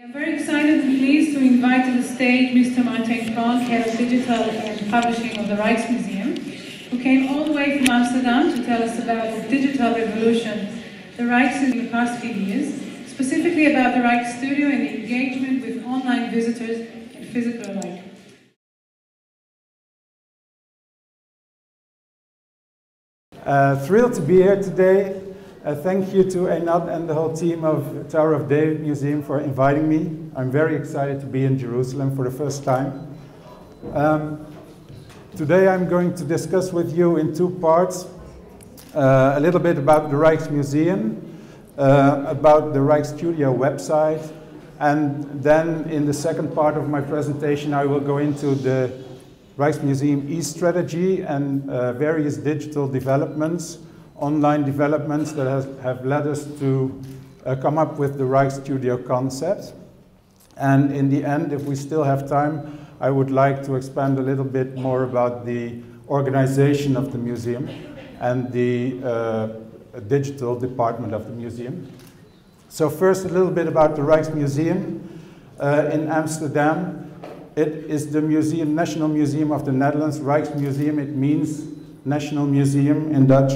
I'm very excited and pleased to invite to the stage Mr. Martijn Pronk, Head of Digital and Publishing of the Rijksmuseum, who came all the way from Amsterdam to tell us about the digital revolution the Rijks in the past few years, specifically about the Rijksstudio and the engagement with online visitors and physical alike. Thrilled to be here today. Thank you to Eynat and the whole team of Tower of David Museum for inviting me. I'm very excited to be in Jerusalem for the first time. Today I'm going to discuss with you in two parts a little bit about the Rijksmuseum, about the Rijksstudio website, and then in the second part of my presentation I will go into the Rijksmuseum e-strategy and various digital developments, online developments that have led us to come up with the Rijksstudio concept. And in the end, if we still have time, I would like to expand a little bit more about the organization of the museum and the digital department of the museum. So first, a little bit about the Rijksmuseum in Amsterdam. It is the museum, National Museum of the Netherlands. Rijksmuseum, it means National Museum in Dutch.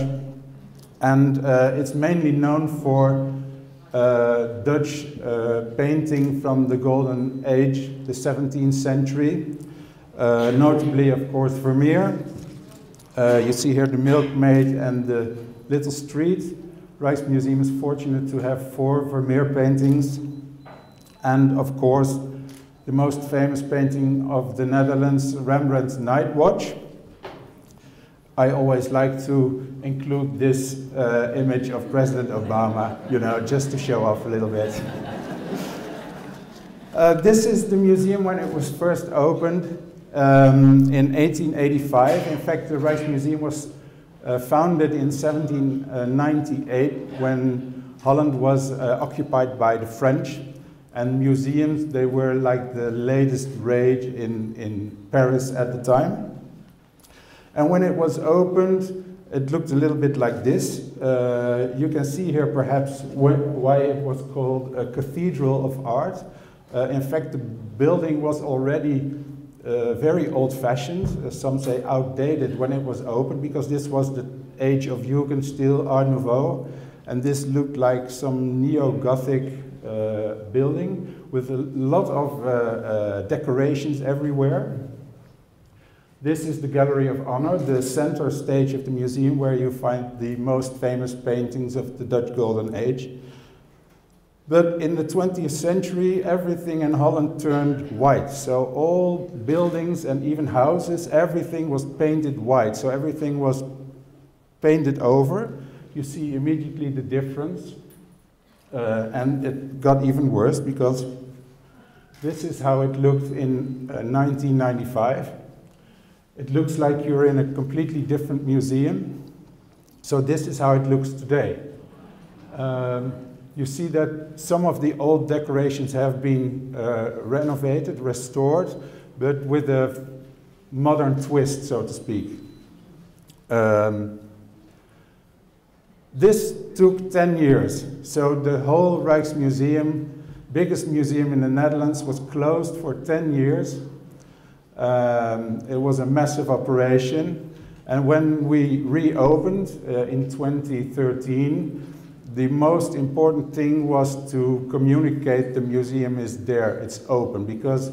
And it's mainly known for Dutch painting from the Golden Age, the 17th century. Notably, of course, Vermeer. You see here the Milkmaid and the Little Street. Rijksmuseum is fortunate to have 4 Vermeer paintings. And of course, the most famous painting of the Netherlands, Rembrandt's Night Watch. I always like to include this image of President Obama, you know, just to show off a little bit. This is the museum when it was first opened in 1885. In fact, the Rijksmuseum was founded in 1798 when Holland was occupied by the French. And museums, they were like the latest rage in Paris at the time. And when it was opened, it looked a little bit like this. You can see here perhaps why it was called a cathedral of art. In fact, the building was already very old-fashioned, some say outdated when it was opened, because this was the age of Jugendstil, Art Nouveau, and this looked like some neo-Gothic building with a lot of decorations everywhere. This is the Gallery of Honor, the center stage of the museum where you find the most famous paintings of the Dutch Golden Age. But in the 20th century, everything in Holland turned white. So all buildings and even houses, everything was painted white. So everything was painted over. You see immediately the difference. And it got even worse because this is how it looked in 1995. It looks like you're in a completely different museum. So this is how it looks today. You see that some of the old decorations have been renovated, restored, but with a modern twist, so to speak. This took 10 years. So the whole Rijksmuseum, biggest museum in the Netherlands, was closed for 10 years. It was a massive operation. And when we reopened in 2013, the most important thing was to communicate the museum is there, it's open, because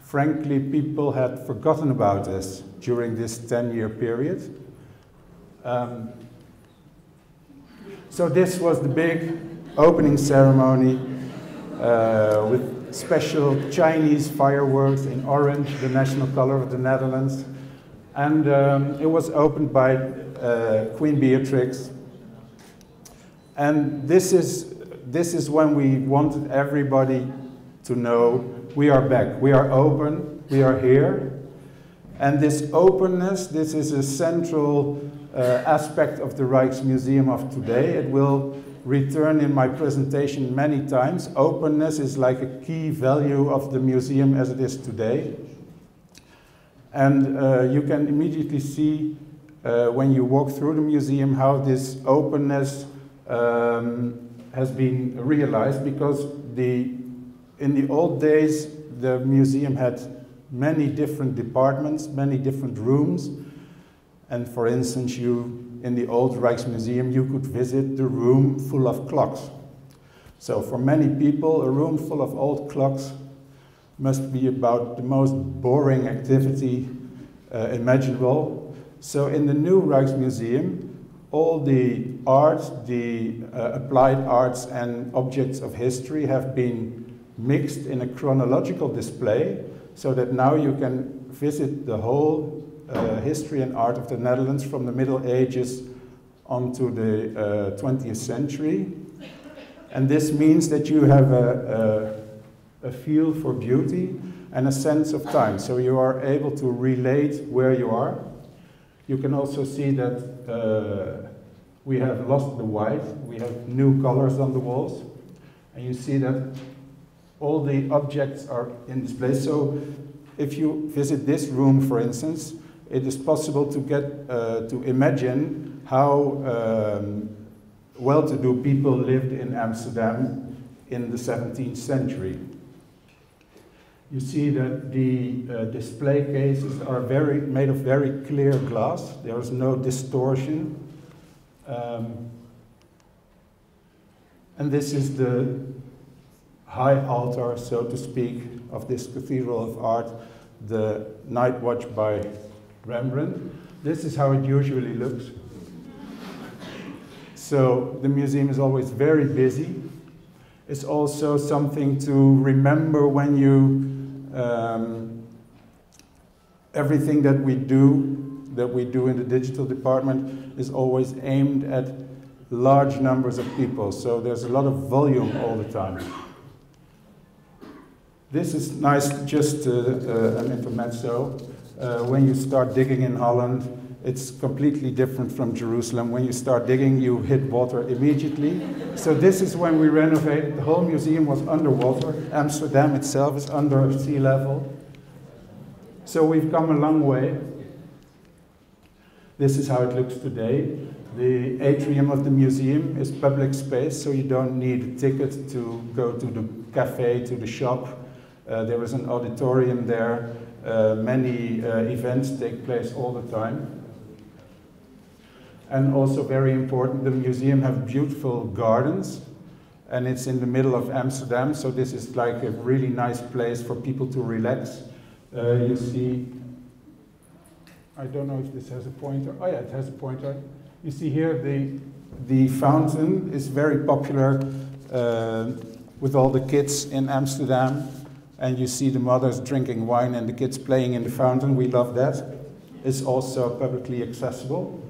frankly, people had forgotten about us during this 10-year period. So this was the big opening ceremony with special Chinese fireworks in orange, the national color of the Netherlands. And it was opened by Queen Beatrix. And this is when we wanted everybody to know we are back, we are open, we are here. And this openness, this is a central aspect of the Rijksmuseum of today. It will return in my presentation many times. Openness is like a key value of the museum as it is today. And you can immediately see when you walk through the museum how this openness has been realized, because in the old days, the museum had many different departments, many different rooms. And for instance, in the old Rijksmuseum, you could visit the room full of clocks. So for many people, a room full of old clocks must be about the most boring activity imaginable. So in the new Rijksmuseum, all the art, the applied arts and objects of history have been mixed in a chronological display, so that now you can visit the whole history and art of the Netherlands from the Middle Ages onto the 20th century. And this means that you have a feel for beauty and a sense of time. So you are able to relate where you are. You can also see that we have lost the white. We have new colors on the walls. And you see that all the objects are in display. So if you visit this room, for instance, it is possible to get to imagine how well-to-do people lived in Amsterdam in the 17th century. You see that the display cases are made of very clear glass. There is no distortion. And this is the high altar, so to speak, of this Cathedral of Art, the Night Watch by Rembrandt. This is how it usually looks. So the museum is always very busy. It's also something to remember when you, everything that we do in the digital department is always aimed at large numbers of people. So there's a lot of volume all the time. This is nice, just an intermezzo. When you start digging in Holland, it's completely different from Jerusalem. When you start digging, you hit water immediately. So this is when we renovated. The whole museum was underwater. Amsterdam itself is under sea level. So we've come a long way. This is how it looks today. The atrium of the museum is public space, so you don't need a ticket to go to the cafe, to the shop. There is an auditorium there. Many events take place all the time. And also very important, the museum has beautiful gardens, and it's in the middle of Amsterdam, so this is like a really nice place for people to relax. You see, I don't know if this has a pointer. Oh yeah, it has a pointer. You see here the fountain is very popular with all the kids in Amsterdam, and you see the mothers drinking wine and the kids playing in the fountain. We love that. It's also publicly accessible.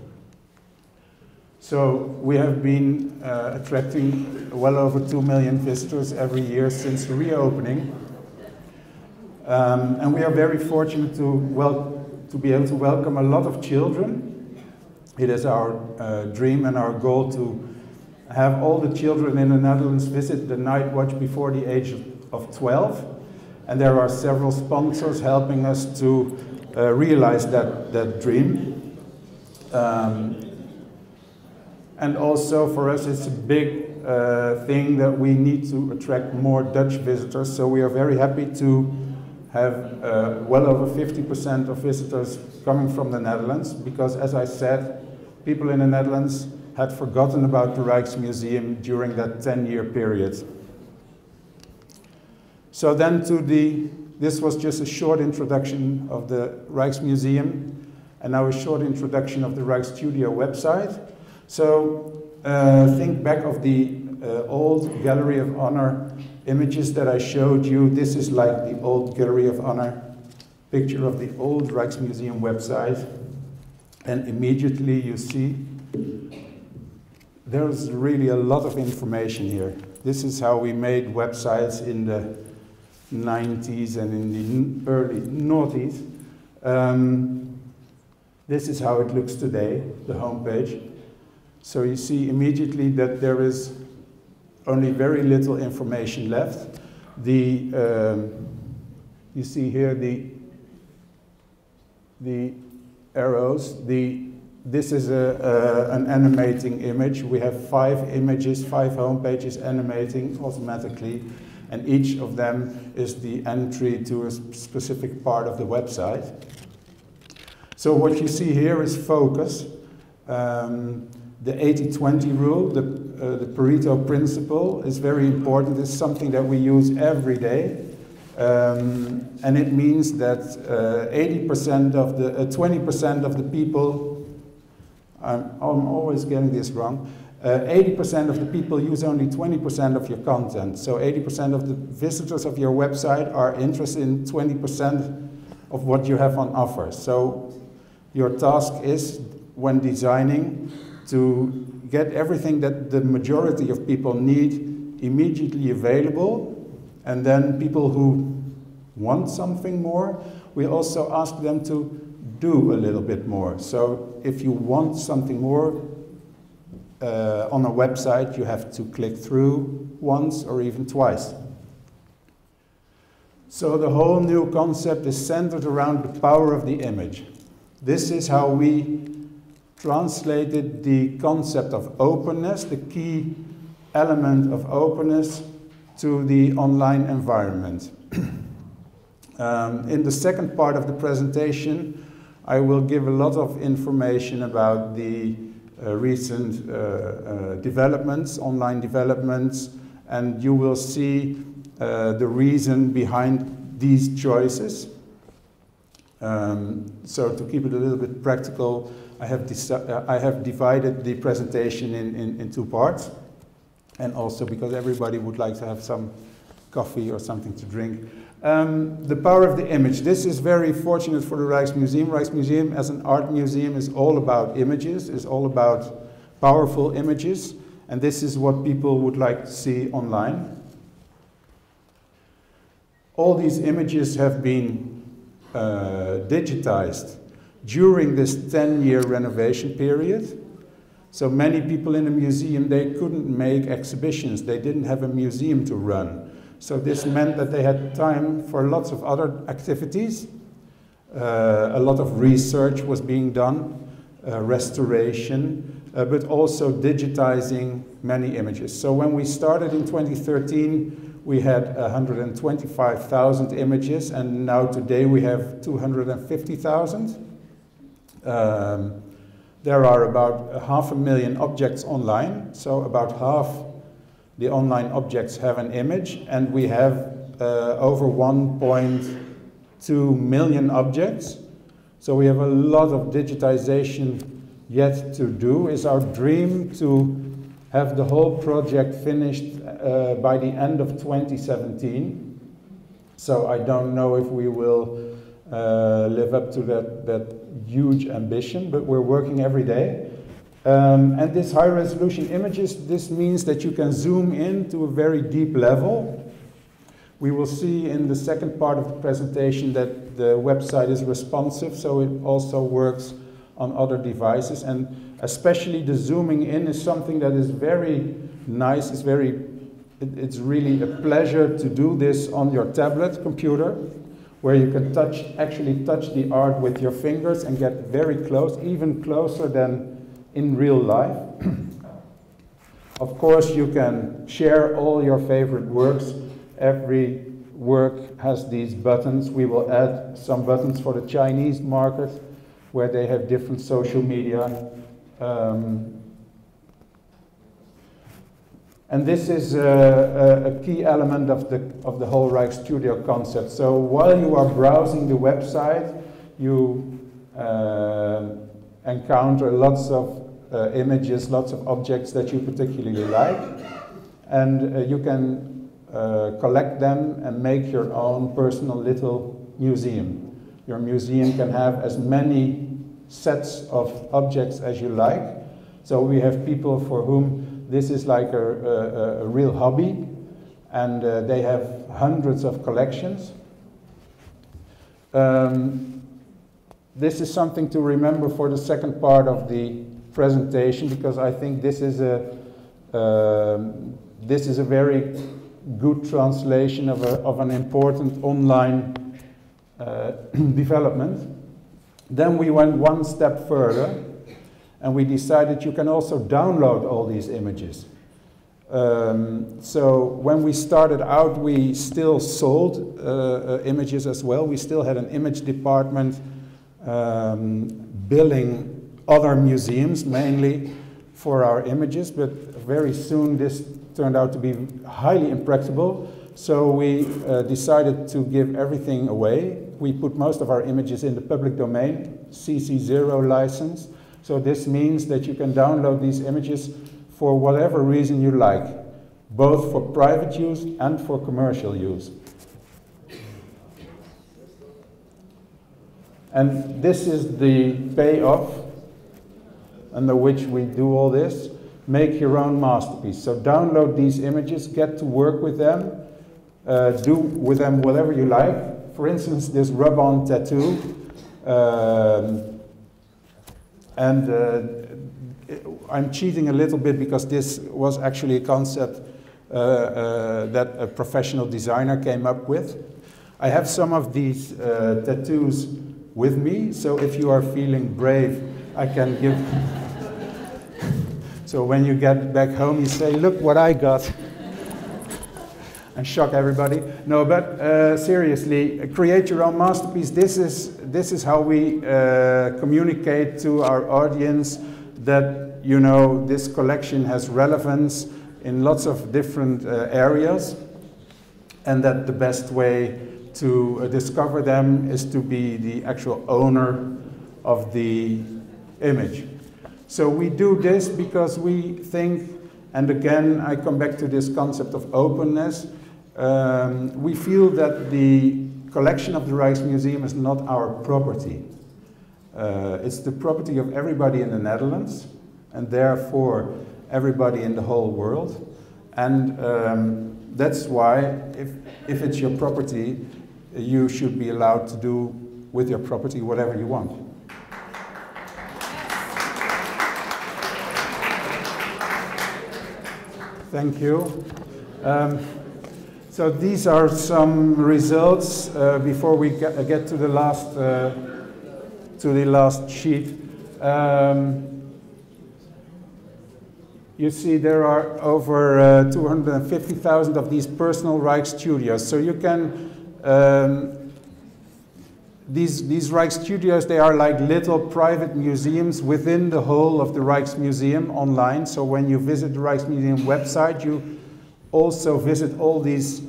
So we have been attracting well over 2 million visitors every year since the reopening. And we are very fortunate to be able to welcome a lot of children. It is our dream and our goal to have all the children in the Netherlands visit the Night Watch before the age of 12. And there are several sponsors helping us to realize that dream. And also for us it's a big thing that we need to attract more Dutch visitors. So we are very happy to have well over 50% of visitors coming from the Netherlands, because as I said, people in the Netherlands had forgotten about the Rijksmuseum during that 10-year period. So then this was just a short introduction of the Rijksmuseum, and now a short introduction of the Rijksstudio website. So think back of the old Gallery of Honor images that I showed you. This is like the old Gallery of Honor picture of the old Rijksmuseum website. And immediately you see there's really a lot of information here. This is how we made websites in the 90s and in the early noughties. This is how it looks today, the homepage. So you see immediately that there is only very little information left. You see here the arrows. This is an animating image. We have 5 images, 5 homepages animating automatically. and each of them is the entry to a specific part of the website. So what you see here is focus, the 80-20 rule, the Pareto principle is very important. It's something that we use every day. And it means that 80% of the 20% of the people, I'm always getting this wrong, 80% of the people use only 20% of your content. So 80% of the visitors of your website are interested in 20% of what you have on offer. So your task is, when designing, to get everything that the majority of people need immediately available. And then people who want something more, we also ask them to do a little bit more. So if you want something more on a website, you have to click through once or even twice. So the whole new concept is centered around the power of the image. This is how we translated the concept of openness, the key element of openness, to the online environment. In the second part of the presentation, I will give a lot of information about the recent developments, online developments, and you will see the reason behind these choices. So to keep it a little bit practical, I have divided the presentation in two parts. And also because everybody would like to have some coffee or something to drink. The power of the image. This is very fortunate for the Rijksmuseum. Rijksmuseum as an art museum is all about images, is all about powerful images. And this is what people would like to see online. All these images have been digitized during this 10-year renovation period. So many people in the museum, they couldn't make exhibitions. They didn't have a museum to run. So this meant that they had time for lots of other activities. A lot of research was being done, restoration, but also digitizing many images. So when we started in 2013, we had 125,000 images, and now today we have 250,000. There are about 500,000 objects online, so about half the online objects have an image, and we have over 1.2 million objects. So we have a lot of digitization yet to do. It's our dream to have the whole project finished by the end of 2017. So I don't know if we will live up to that huge ambition, but we're working every day. And this high resolution images, this means that you can zoom in to a very deep level. We will see in the second part of the presentation that the website is responsive, so it also works on other devices. And especially the zooming in is something that is very nice. It's really a pleasure to do this on your tablet computer, where you can actually touch the art with your fingers and get very close, even closer than in real life. Of course, you can share all your favorite works. Every work has these buttons. We will add some buttons for the Chinese market, where they have different social media. And this is a key element of the whole Rijksstudio concept. So while you are browsing the website, you encounter lots of images, lots of objects that you particularly like, and you can collect them and make your own personal little museum. Your museum can have as many sets of objects as you like. So we have people for whom this is like a real hobby, and they have hundreds of collections. This is something to remember for the second part of the presentation, because I think this is a very good translation of an important online development. Then we went one step further, and we decided you can also download all these images. So when we started out, we still sold images as well. We still had an image department billing other museums mainly for our images, but very soon this turned out to be highly impractical. So we decided to give everything away. We put most of our images in the public domain, CC0 license. So this means that you can download these images for whatever reason you like, both for private use and for commercial use. And this is the payoff under which we do all this. Make your own masterpiece. So download these images, get to work with them, do with them whatever you like. For instance, this rub-on tattoo. I'm cheating a little bit because this was actually a concept that a professional designer came up with. I have some of these tattoos with me, so if you are feeling brave, I can give... So when you get back home, you say, look what I got. And shock everybody. No, but seriously, create your own masterpiece. This is how we communicate to our audience that, you know, this collection has relevance in lots of different areas, and that the best way to discover them is to be the actual owner of the image. So we do this because we think, and again I come back to this concept of openness, we feel that the collection of the Rijksmuseum is not our property. It's the property of everybody in the Netherlands, and therefore everybody in the whole world. And that's why, if it's your property, you should be allowed to do with your property whatever you want. Thank you. So these are some results before we get to the last sheet. You see there are over 250,000 of these personal Rijksstudios. So you can, these Rijksstudios, they are like little private museums within the whole of the Rijksmuseum online. So when you visit the Rijksmuseum website, you also visit all these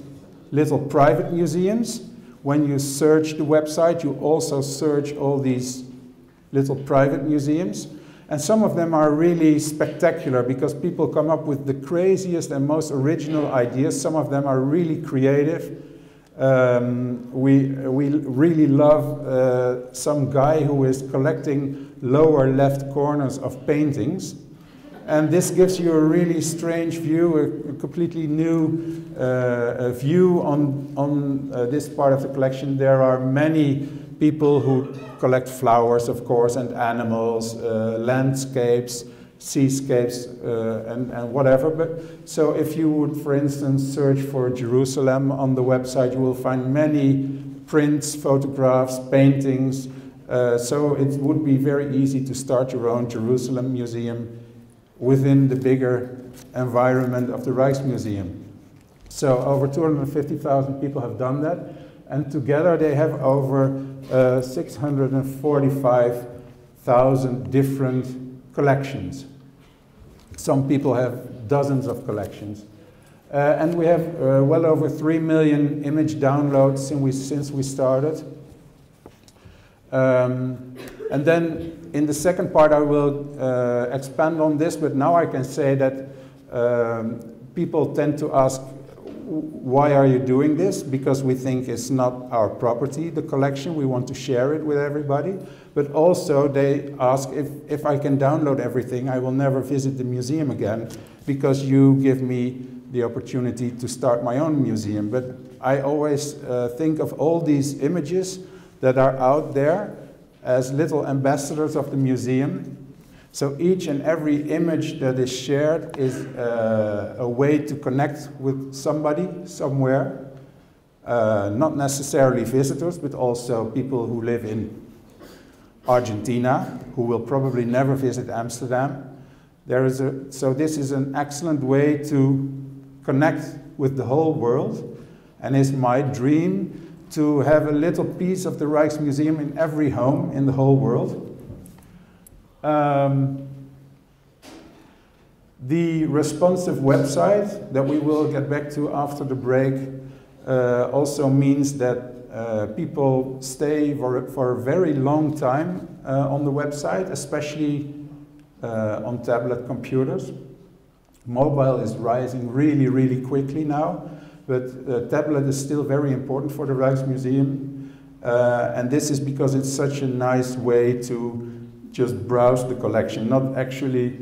little private museums. When you search the website, you also search all these little private museums. And some of them are really spectacular because people come up with the craziest and most original ideas. Some of them are really creative. We really love some guy who is collecting lower left corners of paintings. And this gives you a really strange view, a completely new view on this part of the collection. There are many people who collect flowers, of course, and animals, landscapes, seascapes, and whatever. But so if you would, for instance, search for Jerusalem on the website, you will find many prints, photographs, paintings. So it would be very easy to start your own Jerusalem museum within the bigger environment of the Rijksmuseum. So over 250,000 people have done that, and together they have over 645,000 different collections. Some people have dozens of collections. And we have well over 3 million image downloads since we started. And then in the second part I will expand on this, but now I can say that people tend to ask, why are you doing this? Because we think it's not our property, the collection. We want to share it with everybody. But also they ask, if I can download everything, I will never visit the museum again because you give me the opportunity to start my own museum. But I always think of all these images that are out there as little ambassadors of the museum. So each and every image that is shared is a way to connect with somebody somewhere, not necessarily visitors, but also people who live in Argentina, who will probably never visit Amsterdam. So this is an excellent way to connect with the whole world, and it's my dream to have a little piece of the Rijksmuseum in every home in the whole world. The responsive website that we will get back to after the break also means that people stay for a very long time on the website, especially on tablet computers. Mobile is rising really, really quickly now, but tablet is still very important for the Rijksmuseum, and this is because it's such a nice way to just browse the collection, not actually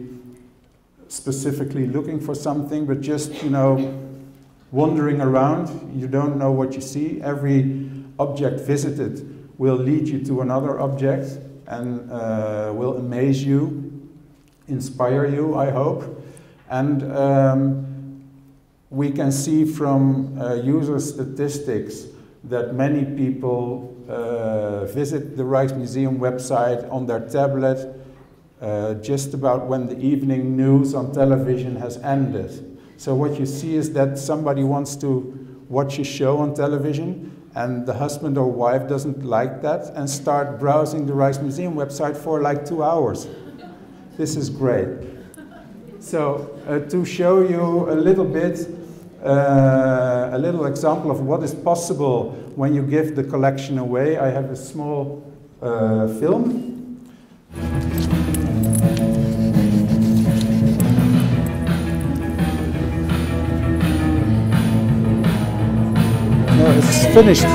specifically looking for something, but just, you know, wandering around. You don't know what you see. Every object visited will lead you to another object and will amaze you, inspire you, I hope. And we can see from user statistics that many people visit the Rijksmuseum website on their tablet just about when the evening news on television has ended. So what you see is that somebody wants to watch a show on television and the husband or wife doesn't like that and start browsing the Rijksmuseum website for like 2 hours. This is great. So to show you a little bit, a little example of what is possible when you give the collection away, I have a small film. No, it's finished.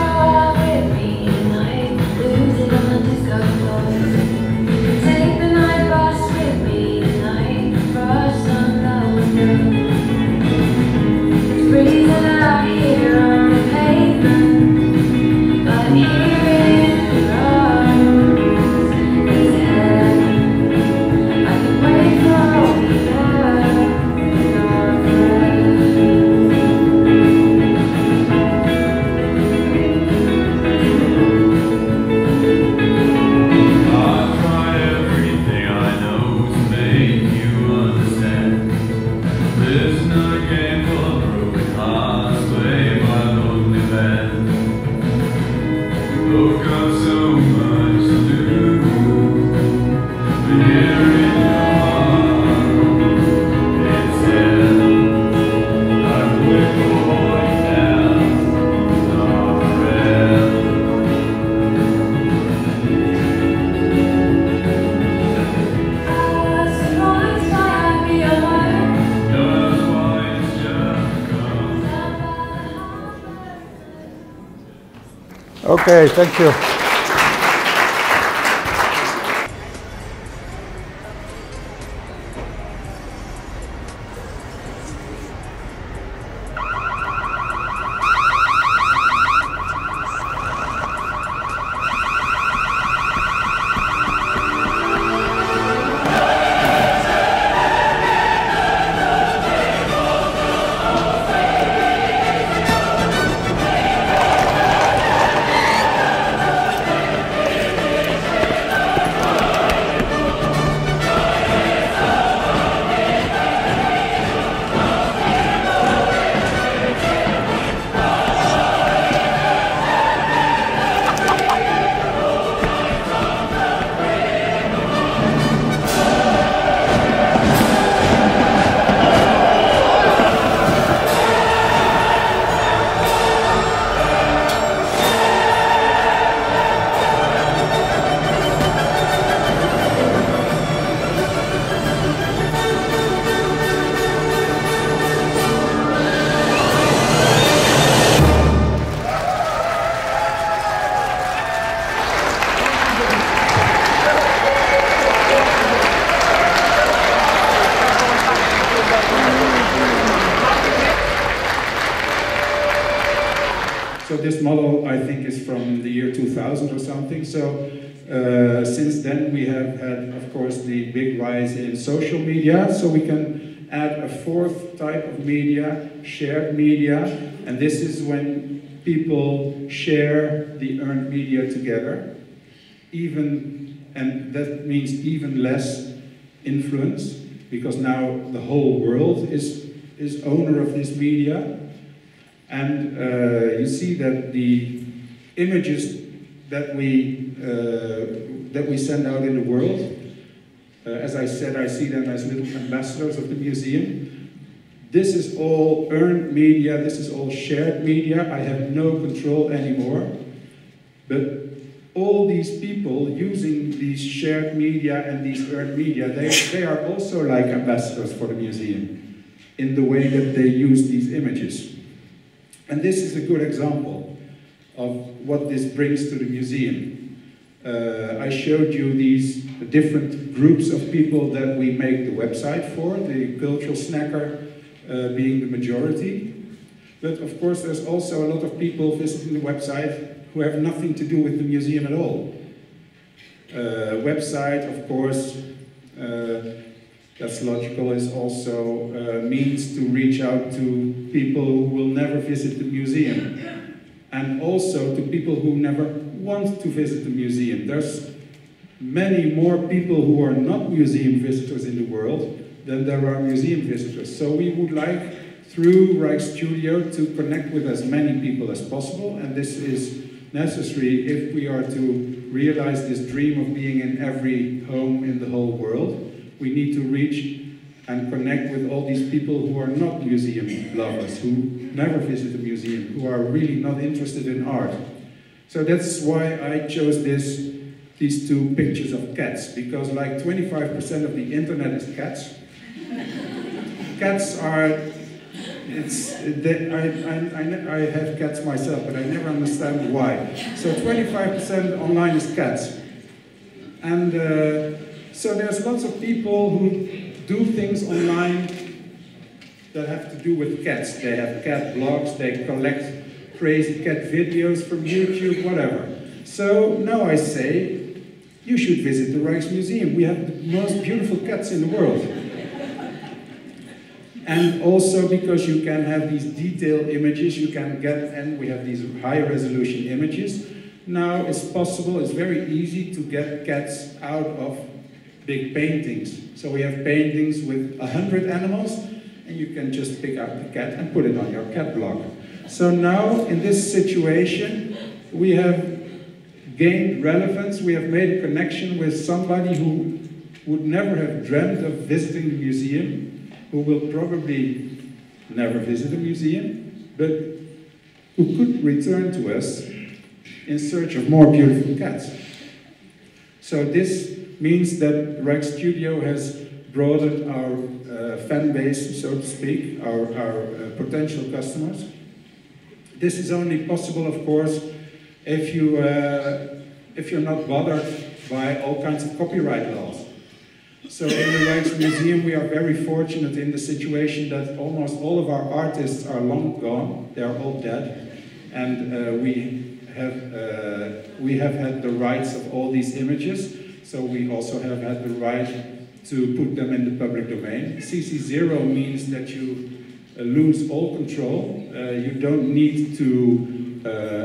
Okay, thank you. This model, I think, is from the year 2000 or something. So since then we have had, of course, the big rise in social media. So we can add a fourth type of media, shared media. And this is when people share the earned media together. And that means even less influence, because now the whole world is is owner of this media. And you see that the images that we send out in the world, as I said, I see them as little ambassadors of the museum. This is all earned media, this is all shared media. I have no control anymore. But all these people using these shared media and these earned media, they are also like ambassadors for the museum in the way that they use these images. And this is a good example of what this brings to the museum. I showed you these different groups of people that we make the website for, the cultural snacker being the majority. But of course there's also a lot of people visiting the website who have nothing to do with the museum at all. Website, of course, that's logical, is also a means to reach out to people who will never visit the museum. And also to people who never want to visit the museum. There's many more people who are not museum visitors in the world than there are museum visitors. So we would like, through Rijksstudio, to connect with as many people as possible, and this is necessary if we are to realize this dream of being in every home in the whole world. We need to reach and connect with all these people who are not museum lovers, who never visit a museum, who are really not interested in art. So that's why I chose these two pictures of cats, because like 25% of the internet is cats. Cats are, I have cats myself, but I never understand why. So 25% online is cats. And so there's lots of people who do things online that have to do with cats. They have cat blogs, they collect crazy cat videos from YouTube, whatever. So now I say, you should visit the Rijksmuseum. We have the most beautiful cats in the world. And also because you can have these detailed images, you can get, and we have these high resolution images. Now it's possible, it's very easy to get cats out of big paintings. So we have paintings with 100 animals, and you can just pick out the cat and put it on your cat blog. So now, in this situation, we have gained relevance, we have made a connection with somebody who would never have dreamt of visiting the museum, who will probably never visit a museum, but who could return to us in search of more beautiful cats. So this means that Rijksstudio has broadened our fan base, so to speak, our potential customers. This is only possible, of course, if you're not bothered by all kinds of copyright laws. So in the Rijksmuseum we are very fortunate in the situation that almost all of our artists are long gone, they are all dead, and we have had the rights of all these images. So we also have had the right to put them in the public domain. CC0 means that you lose all control. You don't need to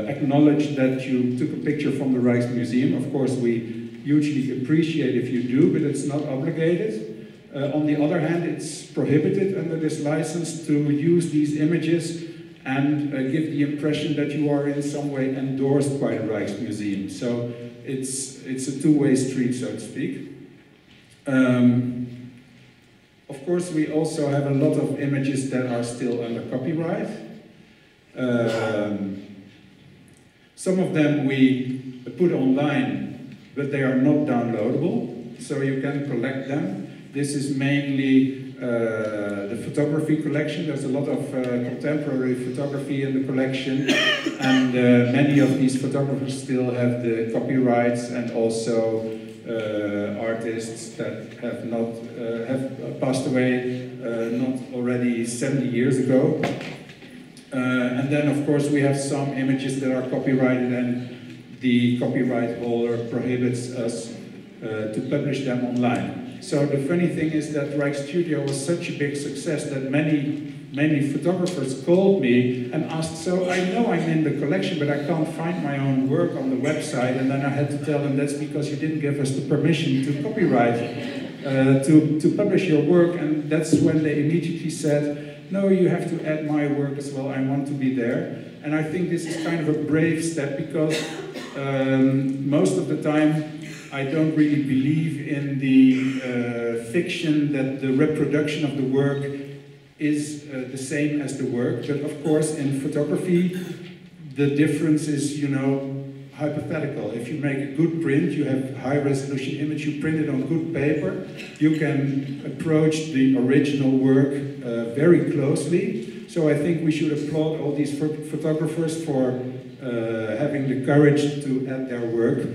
acknowledge that you took a picture from the Rijksmuseum. Of course, we hugely appreciate if you do, but it's not obligated. On the other hand, it's prohibited under this license to use these images and give the impression that you are in some way endorsed by the Rijksmuseum. So it's a two-way street, so to speak. Of course, we also have a lot of images that are still under copyright. Some of them we put online, but they are not downloadable, so you can collect them. This is mainly the photography collection. There's a lot of contemporary photography in the collection, and many of these photographers still have the copyrights, and also artists that have not have passed away not already 70 years ago. And then of course we have some images that are copyrighted, and the copyright holder prohibits us to publish them online. So the funny thing is that Rijksstudio was such a big success that many photographers called me and asked, so I know I'm in the collection, but I can't find my own work on the website. And then I had to tell them, that's because you didn't give us the permission to copyright, to publish your work. And that's when they immediately said, no, you have to add my work as well, I want to be there. And I think this is kind of a brave step because most of the time I don't really believe in the fiction that the reproduction of the work is the same as the work. But of course in photography the difference is, you know, hypothetical. If you make a good print, you have high resolution image, you print it on good paper, you can approach the original work very closely. So I think we should applaud all these photographers for having the courage to add their work.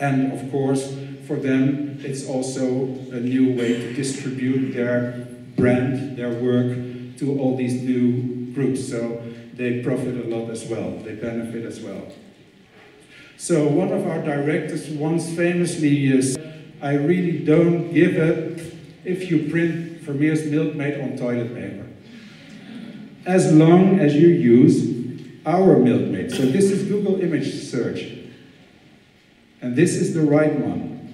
And of course, for them, it's also a new way to distribute their brand, their work to all these new groups. So they profit a lot as well, they benefit as well. So one of our directors once famously said, I really don't give a if you print Vermeer's Milkmaid on toilet paper, as long as you use our Milkmaid. So this is Google image search. And this is the right one.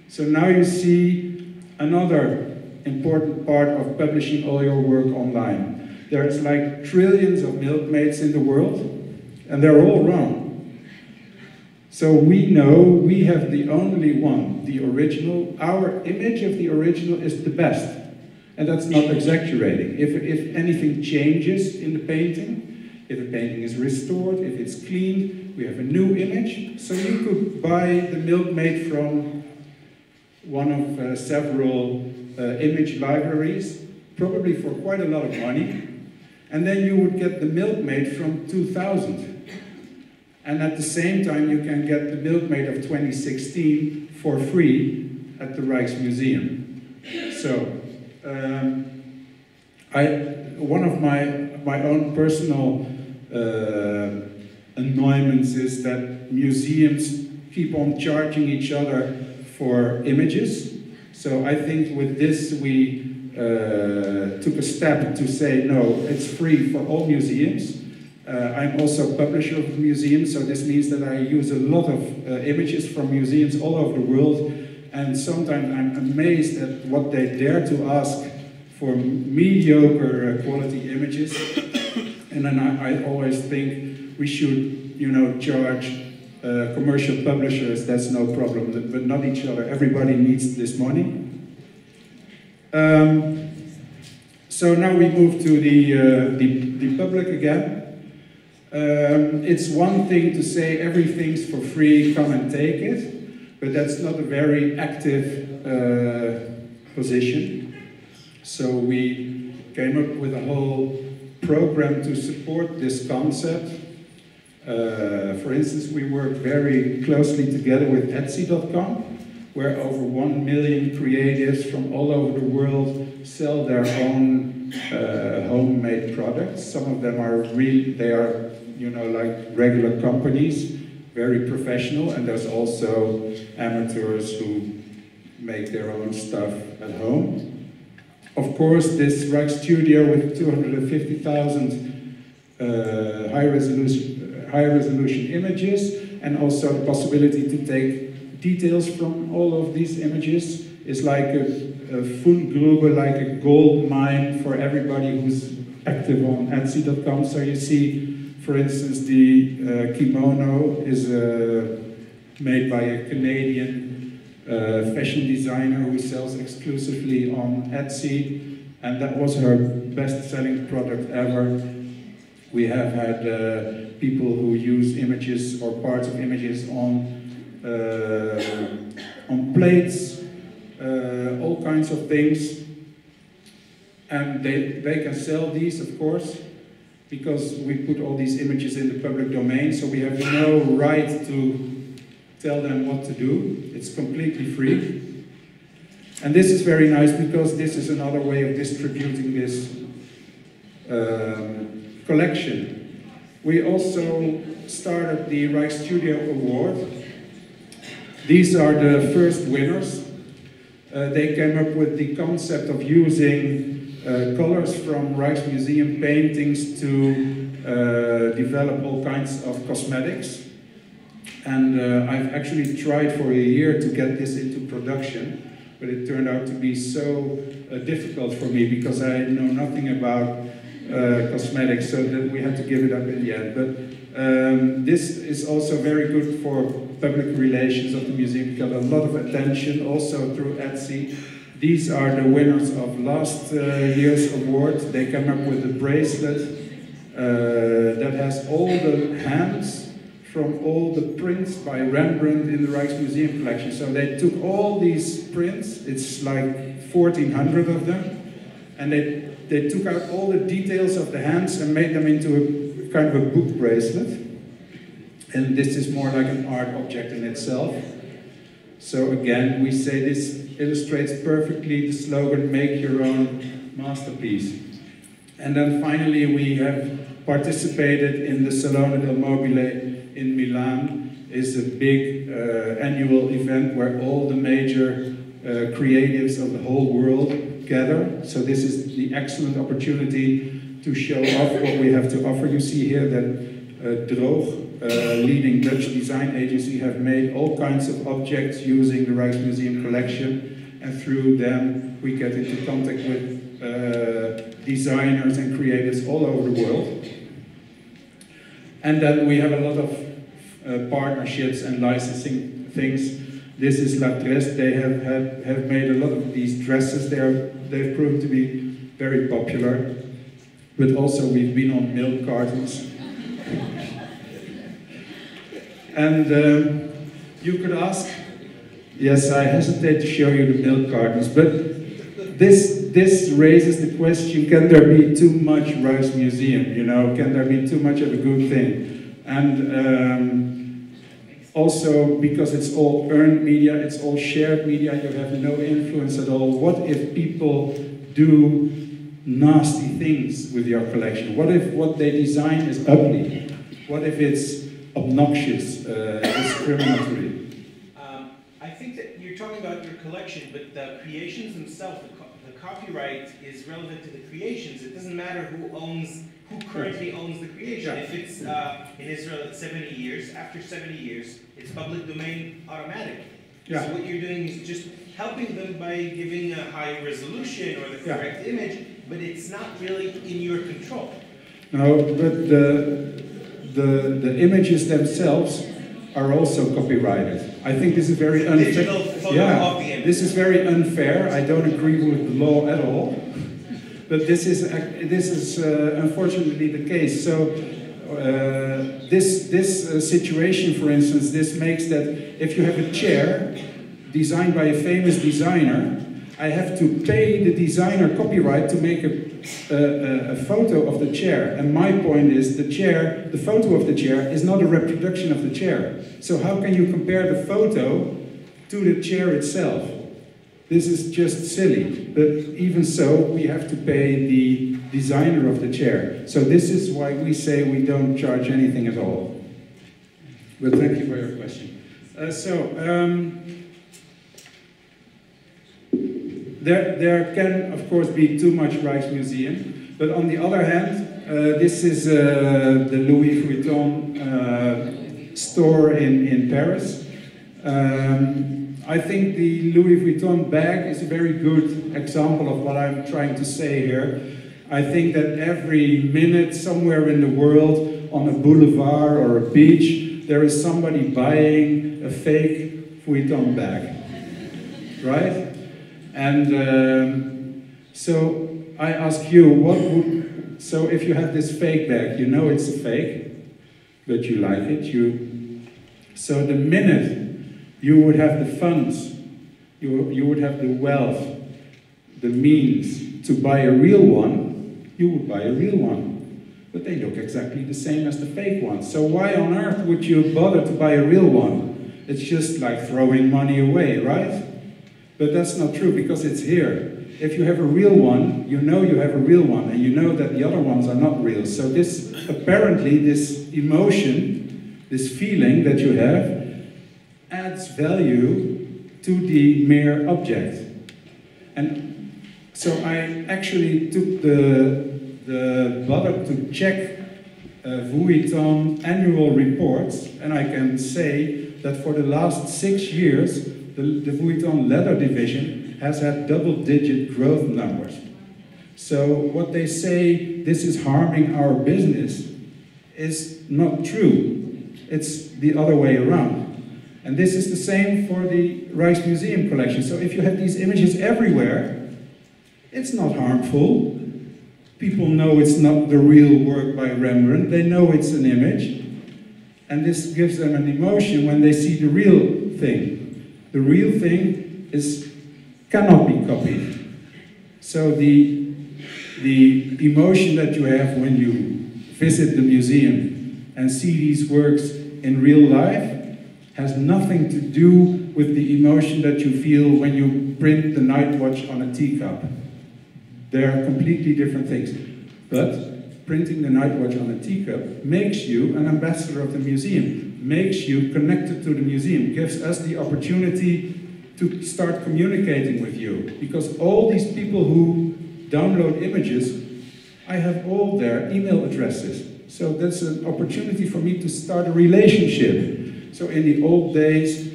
So now you see another important part of publishing all your work online. There's like trillions of milkmaids in the world, and they're all wrong. So we know we have the only one, the original. Our image of the original is the best. And that's not exaggerating. If anything changes in the painting, if a painting is restored, if it's cleaned, we have a new image. So you could buy the milkmaid from one of several image libraries, probably for quite a lot of money. And then you would get the milkmaid from 2000. And at the same time, you can get the milkmaid of 2016 for free at the Rijksmuseum. So, one of my own personal annoyance is that museums keep on charging each other for images. So I think with this we took a step to say, no, it's free for all museums. I'm also a publisher of a museum, so this means that I use a lot of images from museums all over the world, and sometimes I'm amazed at what they dare to ask for mediocre quality images. And then I always think we should, you know, charge commercial publishers, that's no problem, but not each other. Everybody needs this money. So now we move to the public again. It's one thing to say everything's for free, come and take it, but that's not a very active position. So we came up with a whole program to support this concept. For instance, we work very closely together with Etsy.com, where over 1 million creatives from all over the world sell their own homemade products. Some of them are they are, you know, like regular companies, very professional, and there's also amateurs who make their own stuff at home. Of course, this Rijksstudio with 250,000 high resolution images, and also the possibility to take details from all of these images is like a Fundgrube, like a gold mine for everybody who's active on Etsy.com. So you see, for instance, the kimono is made by a Canadian fashion designer who sells exclusively on Etsy, and that was her best-selling product ever. We have had people who use images or parts of images on plates, all kinds of things, and they can sell these, of course, because we put all these images in the public domain, so we have no right to tell them what to do. It's completely free. And this is very nice because this is another way of distributing this collection. We also started the Rijksstudio Award. These are the first winners. They came up with the concept of using colors from Rijksmuseum paintings to develop all kinds of cosmetics. And I've actually tried for a year to get this into production, but it turned out to be so difficult for me because I know nothing about cosmetics, so that we had to give it up in the end. But this is also very good for public relations of the museum. It got a lot of attention also through Etsy. These are the winners of last year's award. They came up with a bracelet that has all the hands from all the prints by Rembrandt in the Rijksmuseum collection. So they took all these prints, it's like 1,400 of them, and they took out all the details of the hands and made them into a kind of a book bracelet. And this is more like an art object in itself. So again, we say this illustrates perfectly the slogan, make your own masterpiece. And then finally we have participated in the Salone del Mobile in Milan. It's a big annual event where all the major creatives of the whole world gather. So this is the excellent opportunity to show off what we have to offer. You see here that Droog, leading Dutch design agency, have made all kinds of objects using the Rijksmuseum collection, and through them we get into contact with designers and creatives all over the world. And then we have a lot of partnerships and licensing things. This is La Dress. They have made a lot of these dresses. They've proved to be very popular. But also we've been on milk cartons. And you could ask, yes, I hesitate to show you the milk cartons, but this raises the question, can there be too much Rijksmuseum, you know? Can there be too much of a good thing? And also, because it's all earned media, it's all shared media, you have no influence at all. What if people do nasty things with your collection? What if what they design is ugly? What if it's obnoxious, discriminatory? I think that you're talking about your collection, but the creations themselves, the copyright is relevant to the creations. It doesn't matter who currently owns the creation. Yeah. If it's in Israel, it's 70 years. After 70 years, it's public domain automatic. Yeah. So what you're doing is just helping them by giving a high resolution or the correct image, but it's not really in your control. No, but the images themselves are also copyrighted. I think this is very unfair. Digital photo of the image. This is very unfair. I don't agree with the law at all. But this is unfortunately the case. So this situation, for instance, this makes that if you have a chair designed by a famous designer, I have to pay the designer copyright to make a photo of the chair. And my point is the photo of the chair is not a reproduction of the chair. So how can you compare the photo to the chair itself? This is just silly. But even so, we have to pay the designer of the chair. So this is why we say we don't charge anything at all. But thank you for your question. There can, of course, be too much Rijksmuseum, but on the other hand, this is the Louis Vuitton store in Paris. I think the Louis Vuitton bag is a very good example of what I'm trying to say here. I think that every minute somewhere in the world, on a boulevard or a beach, there is somebody buying a fake Vuitton bag, right? And so I ask you, so if you have this fake bag, you know it's a fake, but you like it, so the minute you would have the funds, you would have the wealth, the means to buy a real one, you would buy a real one. But they look exactly the same as the fake one. So why on earth would you bother to buy a real one? It's just like throwing money away, right? But that's not true, because it's here. If you have a real one, you know you have a real one, and you know that the other ones are not real. So this, apparently, this emotion, this feeling that you have, adds value to the mere object. And so I actually took the bother to check Vuitton annual reports, and I can say that for the last 6 years, the Vuitton leather division has had double-digit growth numbers. So what they say, this is harming our business, is not true. It's the other way around. And this is the same for the Rijksmuseum collection. So if you have these images everywhere, it's not harmful. People know it's not the real work by Rembrandt. They know it's an image. And this gives them an emotion when they see the real thing. The real thing cannot be copied. So the emotion that you have when you visit the museum and see these works in real life has nothing to do with the emotion that you feel when you print the night watch on a teacup. They are completely different things. But printing the night watch on a teacup makes you an ambassador of the museum, makes you connected to the museum, gives us the opportunity to start communicating with you. Because all these people who download images, I have all their email addresses. So that's an opportunity for me to start a relationship. So in the old days,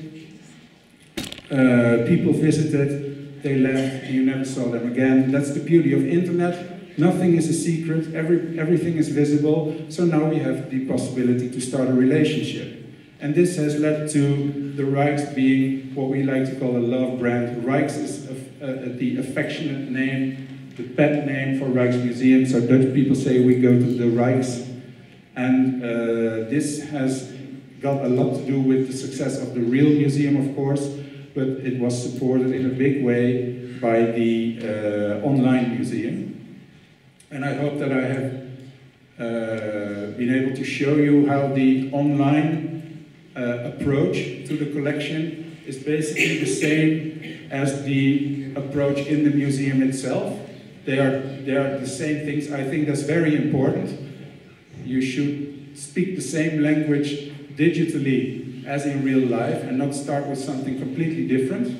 people visited, they left, you never saw them again. That's the beauty of internet. Nothing is a secret, everything is visible. So now we have the possibility to start a relationship. And this has led to the Rijks being what we like to call a love brand. Rijks is the affectionate name, the pet name for Rijksmuseum. So Dutch people say we go to the Rijks. And this has got a lot to do with the success of the real museum, of course, but it was supported in a big way by the online museum. And I hope that I have been able to show you how the online approach to the collection is basically the same as the approach in the museum itself. They are the same things. I think that's very important. You should speak the same language digitally as in real life and not start with something completely different.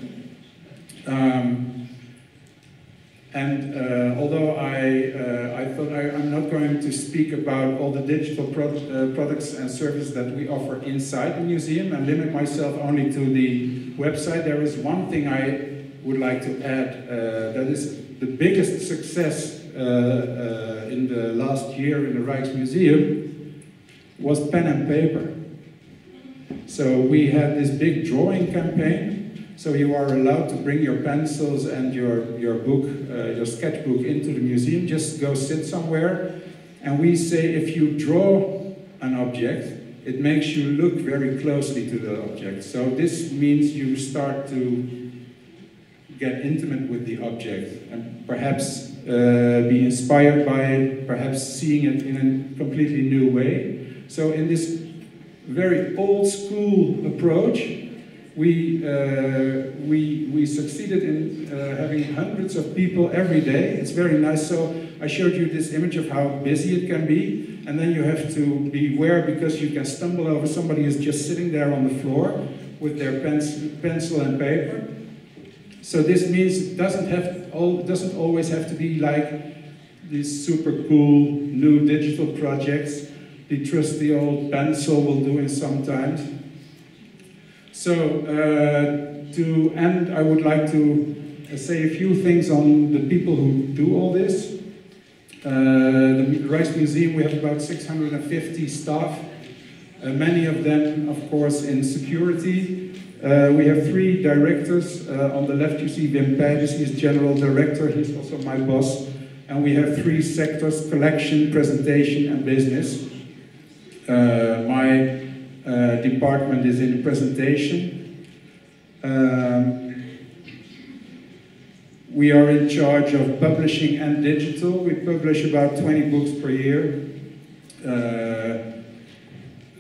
Although I thought I'm not going to speak about all the digital products and services that we offer inside the museum and limit myself only to the website, there is one thing I would like to add. That is the biggest success in the last year in the Rijksmuseum was pen and paper. So we had this big drawing campaign. So you are allowed to bring your pencils and your book, your sketchbook into the museum. Just go sit somewhere. And we say if you draw an object, it makes you look very closely to the object. So this means you start to get intimate with the object and perhaps be inspired by it, perhaps seeing it in a completely new way. So in this very old school approach, we succeeded in having hundreds of people every day. It's very nice. So I showed you this image of how busy it can be, and then you have to beware because you can stumble over somebody who's just sitting there on the floor with their pencil and paper. So this means it doesn't always have to be like these super cool new digital projects. The trusty old pencil will do it sometimes. So to end, I would like to say a few things on the people who do all this. The Rijksmuseum, we have about 650 staff, many of them, of course, in security. We have 3 directors. On the left you see Wim Pijs, he's general director, he's also my boss. And we have 3 sectors: collection, presentation and business. My department is in the presentation. We are in charge of publishing and digital. We publish about 20 books per year.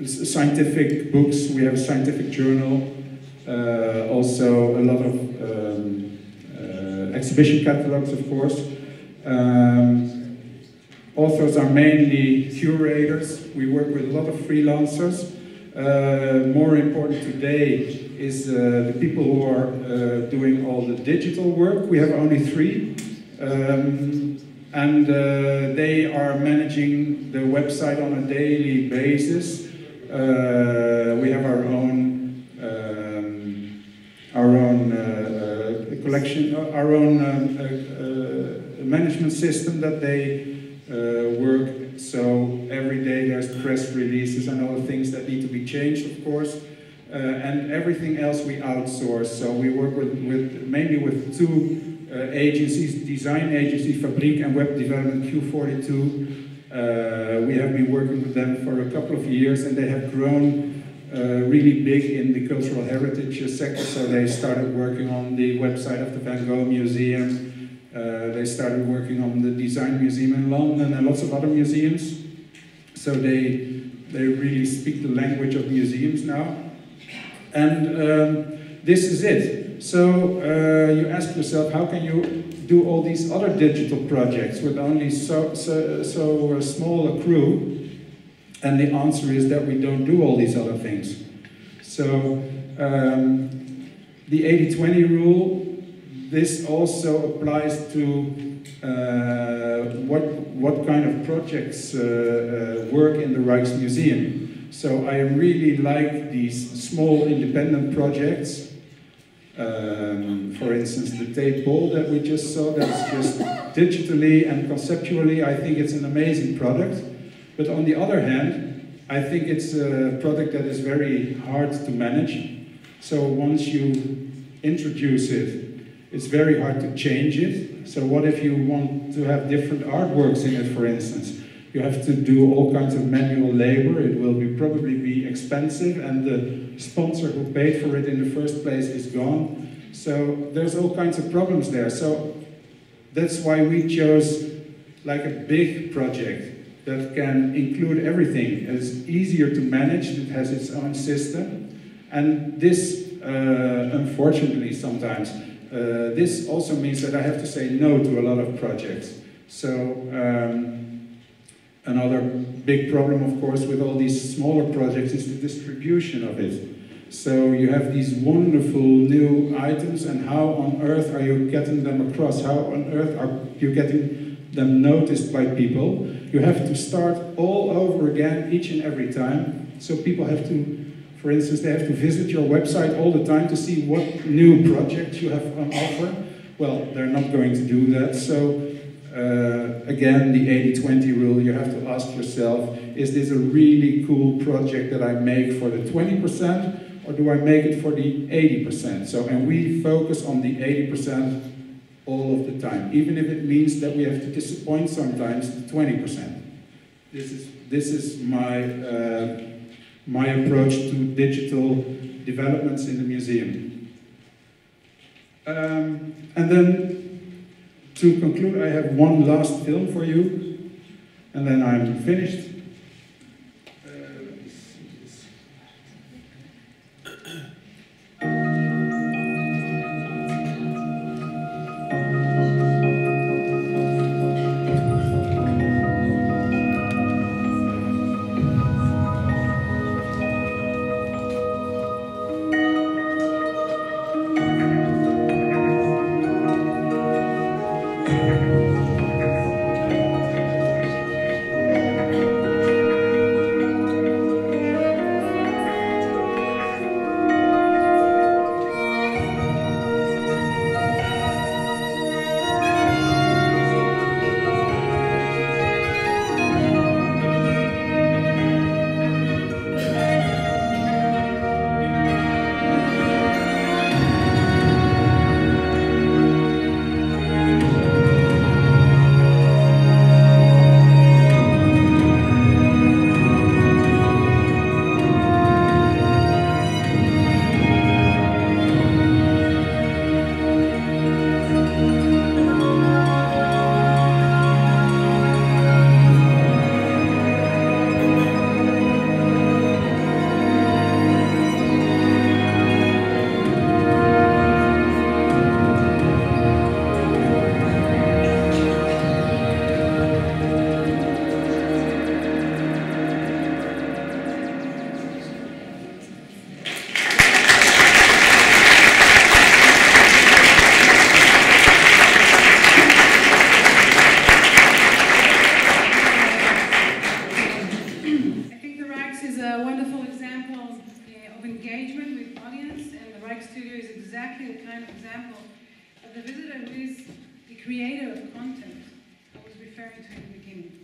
Scientific books, we have a scientific journal. Also a lot of exhibition catalogs, of course. Authors are mainly curators. We work with a lot of freelancers. More important today is the people who are doing all the digital work. We have only 3. And they are managing the website on a daily basis. We have our own collection, our own management system that they work. So every day there's press releases and other things that need to be changed, of course. And everything else we outsource. So we work mainly with two agencies, design agency, Fabriek and web development Q42. We have been working with them for a couple of years, and they have grown really big in the cultural heritage sector. So they started working on the website of the Van Gogh Museum. They started working on the Design Museum in London and lots of other museums. So they really speak the language of museums now. And this is it. So you ask yourself, how can you do all these other digital projects with only so small a crew? And the answer is that we don't do all these other things. So the 80-20 rule, this also applies to what kind of projects work in the Rijksmuseum. So I really like these small independent projects. For instance, the tape ball that we just saw, that's just digitally and conceptually, I think it's an amazing product. But on the other hand, I think it's a product that is very hard to manage. So once you introduce it, it's very hard to change it. So what if you want to have different artworks in it, for instance? You have to do all kinds of manual labor. It will probably be expensive, and the sponsor who paid for it in the first place is gone. So there's all kinds of problems there. So that's why we chose like a big project that can include everything. It's easier to manage, it has its own system. And this, unfortunately sometimes, this also means that I have to say no to a lot of projects. So another big problem, of course, with all these smaller projects is the distribution of it. So you have these wonderful new items, and how on earth are you getting them across? How on earth are you getting them noticed by people? You have to start all over again each and every time. So people have to, for instance, they have to visit your website all the time to see what new projects you have on offer. Well, they're not going to do that. So again, the 80-20 rule, you have to ask yourself, is this a really cool project that I make for the 20%, or do I make it for the 80%? So, and we focus on the 80% all of the time, even if it means that we have to disappoint sometimes the 20%. This is my my approach to digital developments in the museum. And then, to conclude, I have one last film for you, and then I'm finished. Let me see this. But the visitor who is the creator of content I was referring to in the beginning.